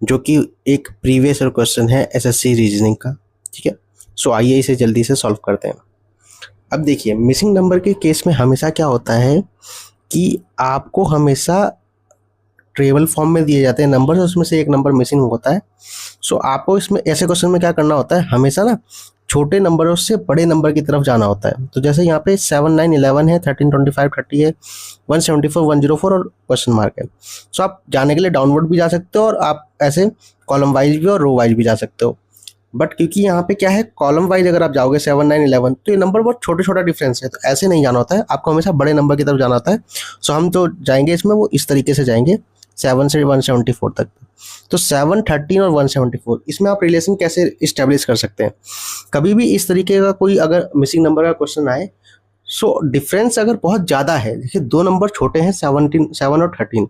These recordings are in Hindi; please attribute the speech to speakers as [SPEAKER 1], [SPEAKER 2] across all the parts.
[SPEAKER 1] जो कि एक प्रीवियस ईयर क्वेश्चन है एसएससी रीजनिंग का। ठीक है, सो आइए इसे जल्दी से सॉल्व करते हैं। अब देखिए, मिसिंग नंबर के केस में हमेशा क्या होता है कि आपको हमेशा ट्रेबल फॉर्म में दिए जाते हैं नंबर, उसमें से एक नंबर मिसिंग होता है। सो आपको इसमें ऐसे क्वेश्चन में क्या करना होता है, हमेशा ना छोटे नंबरों से बड़े नंबर की तरफ जाना होता है। तो जैसे यहाँ पे 7, 9, 11 है, 13, 25, 30 है, 174, 104 और क्वेश्चन मार्क है। सो आप जाने के लिए डाउनवर्ड भी जा सकते हो और आप ऐसे कॉलम वाइज भी और रो वाइज भी जा सकते हो। बट क्योंकि यहाँ पे क्या है, कॉलम वाइज अगर आप जाओगे 7, 9, 11 तो ये नंबर बहुत छोटे छोटा डिफरेंस है, तो ऐसे नहीं जाना होता है, आपको हमेशा बड़े नंबर की तरफ जाना होता है। सो हम जो जाएंगे इसमें वो इस तरीके से जाएंगे 7 से 174 तक। तो 7, 13 और 174 इसमें आप रिलेशन कैसे इस्टेब्लिश कर सकते हैं। कभी भी इस तरीके का कोई अगर मिसिंग नंबर का क्वेश्चन आए, सो डिफरेंस अगर बहुत ज़्यादा है, देखिए दो नंबर छोटे हैं 7 और 13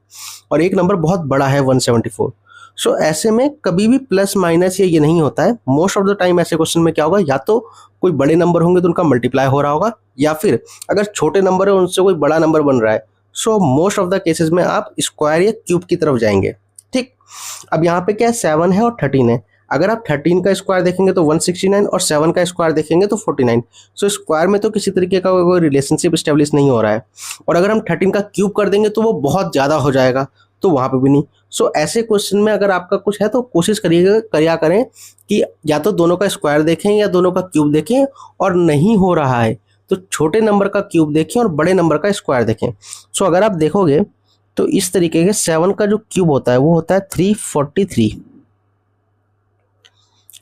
[SPEAKER 1] और एक नंबर बहुत बड़ा है 174। सो ऐसे में कभी भी प्लस माइनस ये नहीं होता है। मोस्ट ऑफ द टाइम ऐसे क्वेश्चन में क्या होगा, या तो कोई बड़े नंबर होंगे तो उनका मल्टीप्लाई हो रहा होगा, या फिर अगर छोटे नंबर है उनसे कोई बड़ा नंबर बन रहा है। So most of the cases में आप स्क्वायर या क्यूब की तरफ जाएंगे। ठीक, अब यहाँ पे क्या है, 7 है और 13 है। अगर आप 13 का स्क्वायर देखेंगे तो 169 और 7 का स्क्वायर देखेंगे तो 49। सो स्क्वायर में तो किसी तरीके का कोई रिलेशनशिप स्टेब्लिश नहीं हो रहा है। और अगर हम 13 का क्यूब कर देंगे तो वो बहुत ज़्यादा हो जाएगा, तो वहाँ पे भी नहीं। सो ऐसे क्वेश्चन में अगर आपका कुछ है तो कोशिश करिया करें कि या तो दोनों का स्क्वायर देखें या दोनों का क्यूब देखें, और नहीं हो रहा है तो छोटे नंबर का क्यूब देखें और बड़े नंबर का स्क्वायर देखें। सो अगर आप देखोगे तो इस तरीके के 7 का जो क्यूब होता है वो होता है 343।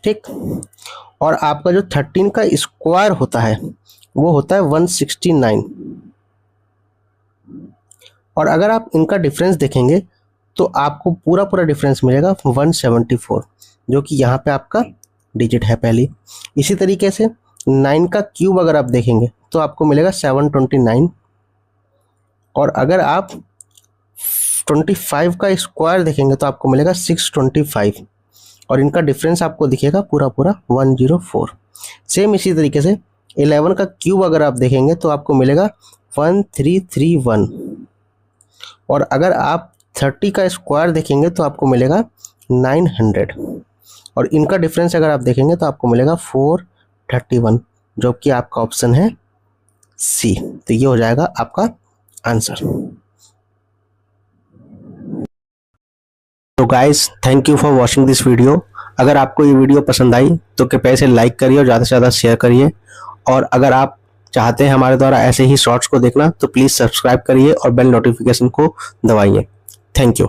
[SPEAKER 1] ठीक, और आपका जो 13 का स्क्वायर होता है वो होता है 169। और अगर आप इनका डिफरेंस देखेंगे तो आपको पूरा पूरा डिफरेंस मिलेगा 174, जो कि यहाँ पे आपका डिजिट है पहली। इसी तरीके से 9 का क्यूब अगर आप देखेंगे तो आपको मिलेगा 729। और अगर आप 25 का स्क्वायर देखेंगे तो आपको मिलेगा 625, और इनका डिफरेंस आपको दिखेगा पूरा पूरा 104। सेम इसी तरीके से 11 का क्यूब अगर आप देखेंगे तो आपको मिलेगा 1331। और अगर आप 30 का स्क्वायर देखेंगे तो आपको मिलेगा 900, और इनका डिफरेंस अगर आप देखेंगे तो आपको मिलेगा 431, जो कि आपका ऑप्शन है सी। तो ये हो जाएगा आपका आंसर। तो guys, thank you for watching this video. अगर आपको ये वीडियो पसंद आई तो कृपया इसे लाइक करिए और ज़्यादा से ज़्यादा शेयर करिए। और अगर आप चाहते हैं हमारे द्वारा ऐसे ही शॉर्ट्स को देखना तो प्लीज़ सब्सक्राइब करिए और बेल नोटिफिकेशन को दबाइए। Thank you.